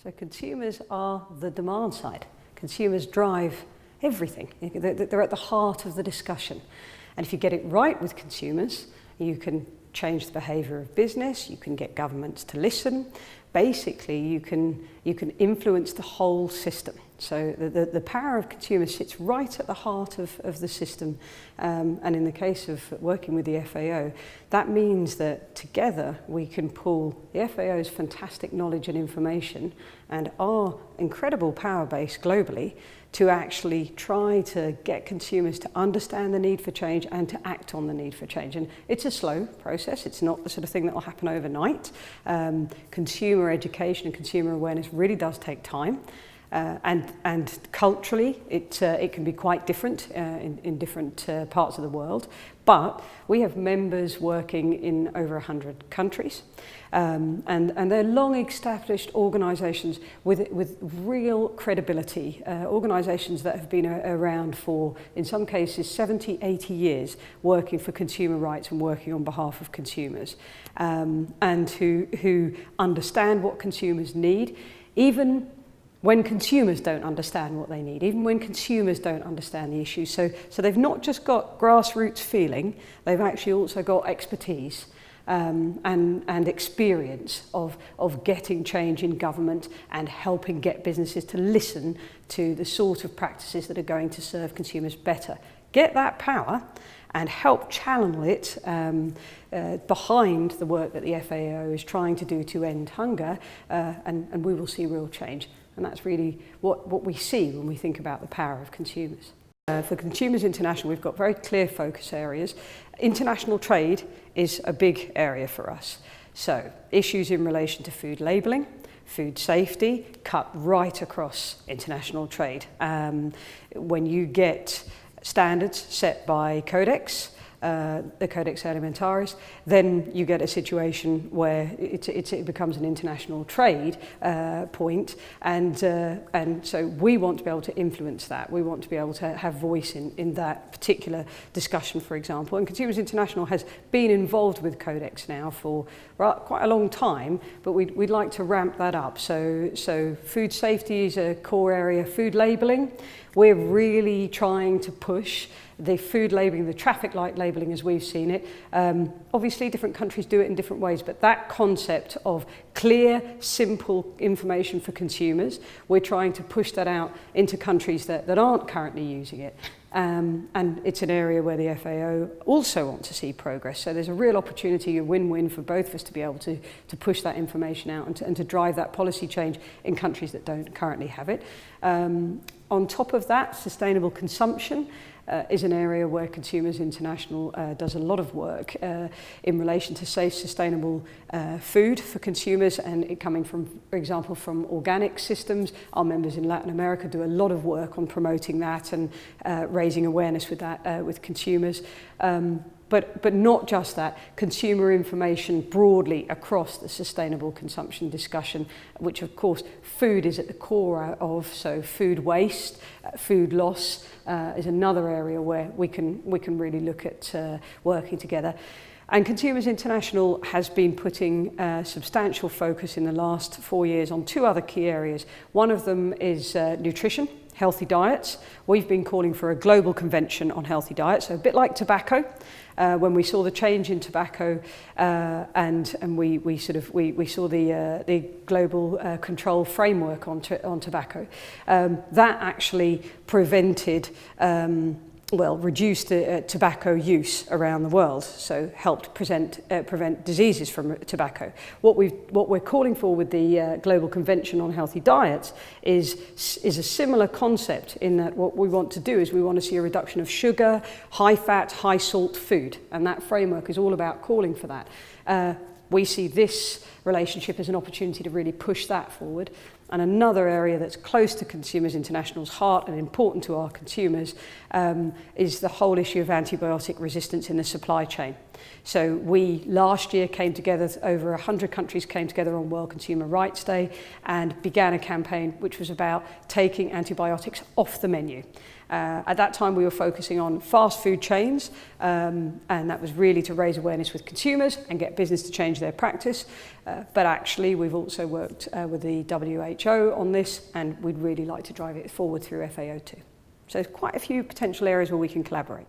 So consumers are the demand side. Consumers drive everything. They're at the heart of the discussion. And if you get it right with consumers, you can change the behaviour of business, you can get governments to listen. Basically, you can influence the whole system. So the power of consumers sits right at the heart of the system. And in the case of working with the FAO, that means that together we can pool the FAO's fantastic knowledge and information and our incredible power base globally to actually try to get consumers to understand the need for change and to act on the need for change. And it's a slow process. It's not the sort of thing that will happen overnight. Consumer education and consumer awareness really does take time. And culturally, it can be quite different in different parts of the world. But we have members working in over 100 countries. And they're long-established organisations with real credibility, organisations that have been around for, in some cases, 70, 80 years, working for consumer rights and working on behalf of consumers, and who understand what consumers need, even when consumers don't understand what they need, even when consumers don't understand the issues. So they've not just got grassroots feeling, they've actually also got expertise and experience of getting change in government and helping get businesses to listen to the sort of practices that are going to serve consumers better. Get that power and help channel it behind the work that the FAO is trying to do to end hunger, and we will see real change. And that's really what we see when we think about the power of consumers. For Consumers International, we've got very clear focus areas. International trade is a big area for us. So issues in relation to food labelling, food safety, cut right across international trade. When you get standards set by Codex, the Codex Alimentaris, then you get a situation where it becomes an international trade point, and so we want to be able to influence that. We want to be able to have voice in that particular discussion, for example. And Consumers International has been involved with Codex now for quite a long time, but we'd like to ramp that up. So food safety is a core area. Food labelling, we're really trying to push the food labelling, the traffic light labelling as we've seen it. Obviously different countries do it in different ways, but that concept of clear, simple information for consumers, we're trying to push that out into countries that aren't currently using it. And it's an area where the FAO also want to see progress. So there's a real opportunity, a win-win for both of us to be able to push that information out and to drive that policy change in countries that don't currently have it. On top of that, sustainable consumption is an area where Consumers International does a lot of work in relation to safe, sustainable food for consumers, and it coming from, for example, from organic systems. Our members in Latin America do a lot of work on promoting that and raising awareness with that with consumers. But not just that, consumer information broadly across the sustainable consumption discussion, which of course food is at the core of. So food waste, food loss is another area where we can really look at working together. And Consumers International has been putting substantial focus in the last 4 years on two other key areas. One of them is nutrition, healthy diets. We've been calling for a global convention on healthy diets, so a bit like tobacco. When we saw the change in tobacco and we saw the global control framework on tobacco, that actually prevented reduced tobacco use around the world, so helped prevent diseases from tobacco. What we're calling for with the Global Convention on Healthy Diets is a similar concept, in that what we want to do is we want to see a reduction of sugar, high fat, high salt food, and that framework is all about calling for that. We see this relationship as an opportunity to really push that forward. And another area that's close to Consumers International's heart and important to our consumers is the whole issue of antibiotic resistance in the supply chain. So we last year came together, over 100 countries came together on World Consumer Rights Day and began a campaign which was about taking antibiotics off the menu. At that time we were focusing on fast food chains, and that was really to raise awareness with consumers and get business to change their practice. But actually we've also worked with the WHO on this, and we'd really like to drive it forward through FAO too. So there's quite a few potential areas where we can collaborate.